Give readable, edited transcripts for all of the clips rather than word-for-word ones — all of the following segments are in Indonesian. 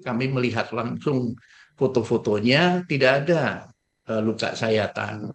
kami melihat langsung foto-fotonya, tidak ada luka sayatan.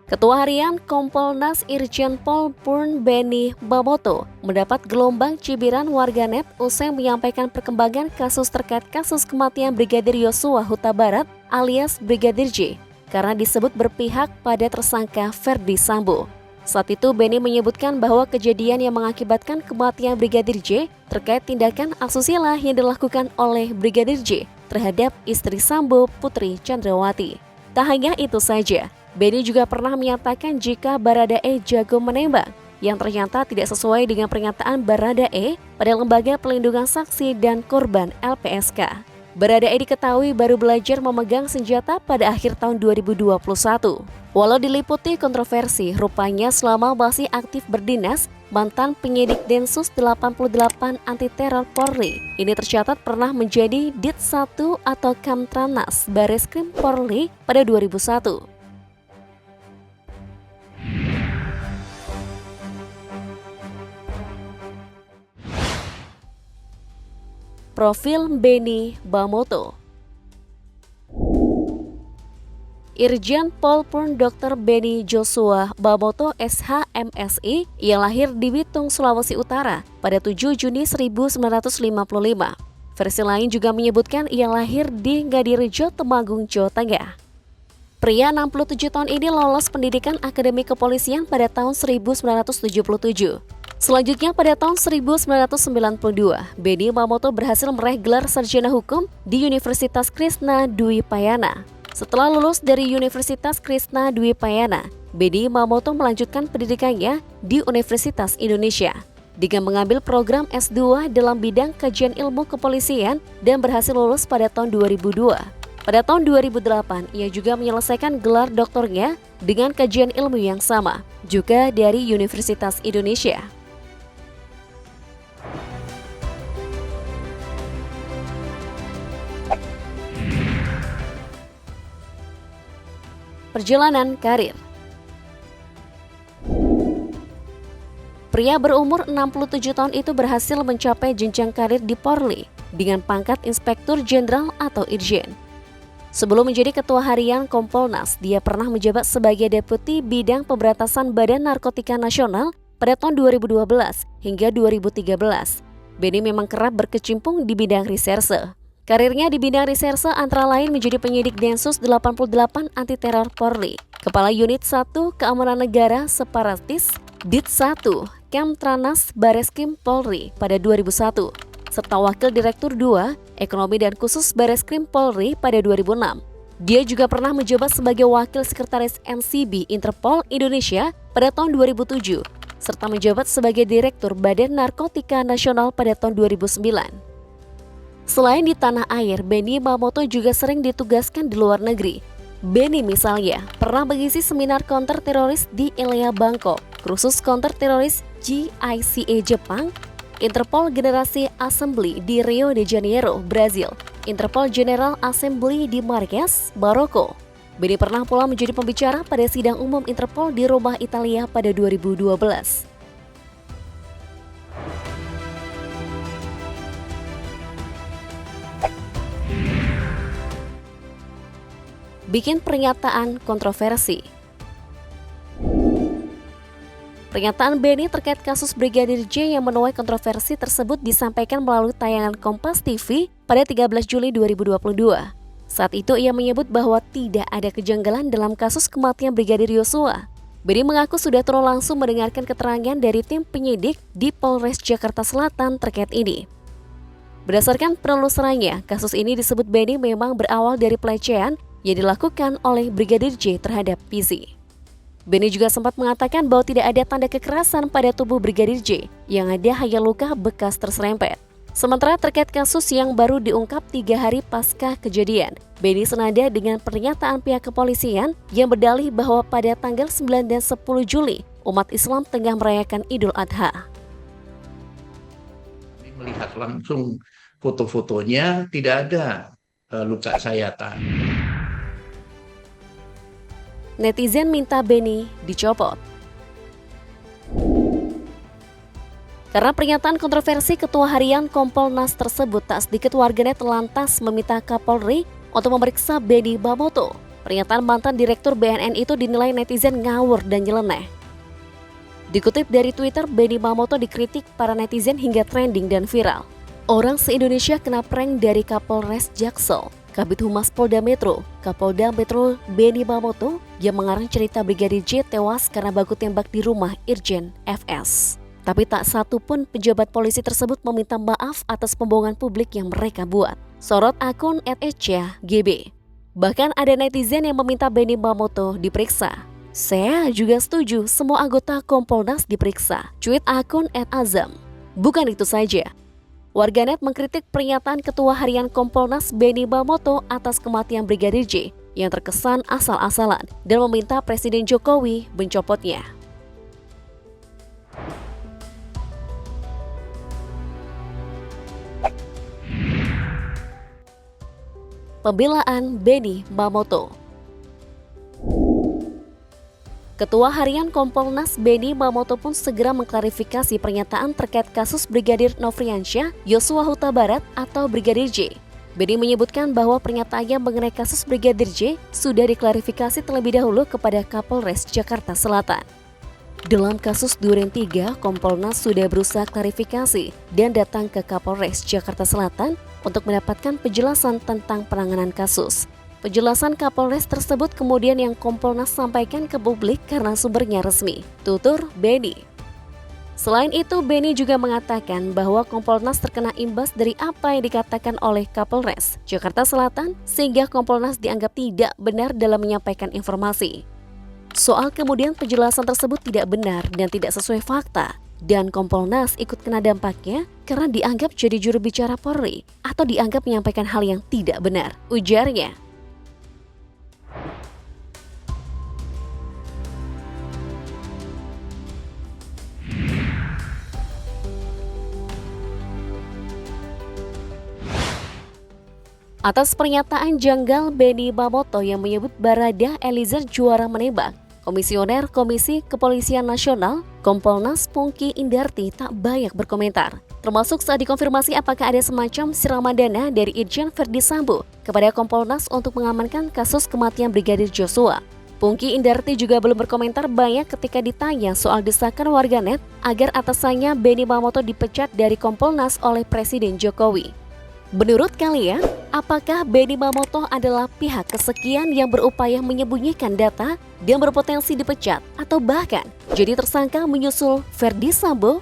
Ketua Harian Kompolnas Irjen Pol Purn Beni Bamoto mendapat gelombang cibiran warganet usai menyampaikan perkembangan kasus terkait kasus kematian Brigadir Yosua Huta Barat alias Brigadir J karena disebut berpihak pada tersangka Ferdi Sambo. Saat itu Beni menyebutkan bahwa kejadian yang mengakibatkan kematian Brigadir J terkait tindakan asusila yang dilakukan oleh Brigadir J terhadap istri Sambo Putri Chandrawati. Tak hanya itu saja, Beni juga pernah menyatakan jika Baradae jago menembak, yang ternyata tidak sesuai dengan pernyataan Baradae pada Lembaga Pelindungan Saksi dan Korban LPSK. Baradae diketahui baru belajar memegang senjata pada akhir tahun 2021. Walau diliputi kontroversi, rupanya selama masih aktif berdinas, mantan penyidik Densus 88 Anti Teror Polri ini tercatat pernah menjadi Dit 1 atau Kamtranas Bareskrim Polri pada 2001. Profil Beni Bamoto. Irjen Pol Purn Dr. Beni Joshua Bamoto SH.MSI yang lahir di Bitung, Sulawesi Utara pada 7 Juni 1955. Versi lain juga menyebutkan ia lahir di Ngadirejo, Temanggung, Jawa Tengah. Pria 67 tahun ini lolos pendidikan Akademi Kepolisian pada tahun 1977. Selanjutnya pada tahun 1992, Beni Bamoto berhasil meraih gelar sarjana hukum di Universitas Krishna Dwi Payana. Setelah lulus dari Universitas Krishna Dwi Payana, Beni Bamoto melanjutkan pendidikannya di Universitas Indonesia dengan mengambil program S2 dalam bidang kajian ilmu kepolisian dan berhasil lulus pada tahun 2002. Pada tahun 2008, ia juga menyelesaikan gelar doktornya dengan kajian ilmu yang sama, juga dari Universitas Indonesia. Perjalanan karir. Pria berumur 67 tahun itu berhasil mencapai jenjang karir di Polri dengan pangkat Inspektur Jenderal atau Irjen. Sebelum menjadi Ketua Harian Kompolnas, dia pernah menjabat sebagai Deputi Bidang Pemberantasan Badan Narkotika Nasional pada tahun 2012 hingga 2013. Beni memang kerap berkecimpung di bidang reserse. Karirnya di bidang reserse antara lain menjadi penyidik Densus 88 Anti Teror Polri, Kepala Unit 1 Keamanan Negara Separatis, Dit 1 Kamtranas Bareskrim Polri pada 2001, serta Wakil Direktur 2 Ekonomi dan Khusus Bareskrim Polri pada 2006. Dia juga pernah menjabat sebagai Wakil Sekretaris NCB Interpol Indonesia pada tahun 2007, serta menjabat sebagai Direktur Badan Narkotika Nasional pada tahun 2009. Selain di tanah air, Beni Bamoto juga sering ditugaskan di luar negeri. Beni misalnya pernah mengisi seminar counter teroris di Ilea Bangkok, kursus counter teroris GICA Jepang, Interpol Generasi Assembly di Rio de Janeiro, Brazil, Interpol General Assembly di Marrakesh, Maroko. Beni pernah pula menjadi pembicara pada sidang umum Interpol di Roma, Italia pada 2012. Bikin pernyataan kontroversi. Pernyataan Beni terkait kasus Brigadir J yang menuai kontroversi tersebut disampaikan melalui tayangan Kompas TV pada 13 Juli 2022. Saat itu ia menyebut bahwa tidak ada kejanggalan dalam kasus kematian Brigadir Yosua. Beni mengaku sudah turun langsung mendengarkan keterangan dari tim penyidik di Polres Jakarta Selatan terkait ini. Berdasarkan penelusurannya, kasus ini disebut Beni memang berawal dari pelecehan yang dilakukan oleh Brigadir J terhadap Pizzy. Beni juga sempat mengatakan bahwa tidak ada tanda kekerasan pada tubuh Brigadir J, yang ada hanya luka bekas terserempet. Sementara terkait kasus yang baru diungkap 3 hari pasca kejadian, Beni senada dengan pernyataan pihak kepolisian yang berdalih bahwa pada tanggal 9 dan 10 Juli, umat Islam tengah merayakan Idul Adha. Melihat langsung foto-fotonya, tidak ada luka sayatan. Netizen minta Beni dicopot. Karena pernyataan kontroversi Ketua Harian Kompolnas tersebut, tak sedikit warganet lantas meminta Kapolri untuk memeriksa Benny Mamoto. Pernyataan mantan Direktur BNN itu dinilai netizen ngawur dan nyeleneh. Dikutip dari Twitter, Benny Mamoto dikritik para netizen hingga trending dan viral. Orang se-Indonesia kena prank dari Kapolres Jaksel, Kabid Humas Polda Metro, Kapolda Metro Benny Mamoto yang mengarang cerita Brigadir J tewas karena baku tembak di rumah Irjen FS. Tapi tak satu pun pejabat polisi tersebut meminta maaf atas pembohongan publik yang mereka buat. Sorot akun @echa_gb. Bahkan ada netizen yang meminta Benny Mamoto diperiksa. Saya juga setuju semua anggota Kompolnas diperiksa. Cuit akun @azam. Bukan itu saja. Warganet mengkritik pernyataan Ketua Harian Kompolnas Benny Mamoto atas kematian Brigadir J yang terkesan asal-asalan dan meminta Presiden Jokowi mencopotnya. Pembelaan Benny Mamoto. Ketua Harian Kompolnas Benny Mamoto pun segera mengklarifikasi pernyataan terkait kasus Brigadir Nofriansyah Yosua Huta Barat atau Brigadir J. Benny menyebutkan bahwa pernyataannya mengenai kasus Brigadir J sudah diklarifikasi terlebih dahulu kepada Kapolres Jakarta Selatan. Dalam kasus Duren 3, Kompolnas sudah berusaha klarifikasi dan datang ke Kapolres Jakarta Selatan untuk mendapatkan penjelasan tentang penanganan kasus. Penjelasan Kapolres tersebut kemudian yang Kompolnas sampaikan ke publik karena sumbernya resmi, tutur Benny. Selain itu, Benny juga mengatakan bahwa Kompolnas terkena imbas dari apa yang dikatakan oleh Kapolres Jakarta Selatan sehingga Kompolnas dianggap tidak benar dalam menyampaikan informasi. Soal kemudian penjelasan tersebut tidak benar dan tidak sesuai fakta, dan Kompolnas ikut kena dampaknya karena dianggap jadi juru bicara Polri atau dianggap menyampaikan hal yang tidak benar, ujarnya. Atas pernyataan janggal Benny Mamoto yang menyebut Barada Eliezer juara menembak, Komisioner Komisi Kepolisian Nasional Kompolnas Pungki Indarti tak banyak berkomentar, termasuk saat dikonfirmasi apakah ada semacam siraman dana dari Irjen Verdi Sambo kepada Kompolnas untuk mengamankan kasus kematian Brigadir Joshua. Pungki Indarti juga belum berkomentar banyak ketika ditanya soal desakan warganet agar atasannya Benny Mamoto dipecat dari Kompolnas oleh Presiden Jokowi. Menurut kalian, apakah Benny Mamoto adalah pihak kesekian yang berupaya menyembunyikan data dan berpotensi dipecat atau bahkan jadi tersangka menyusul Verdi Sambo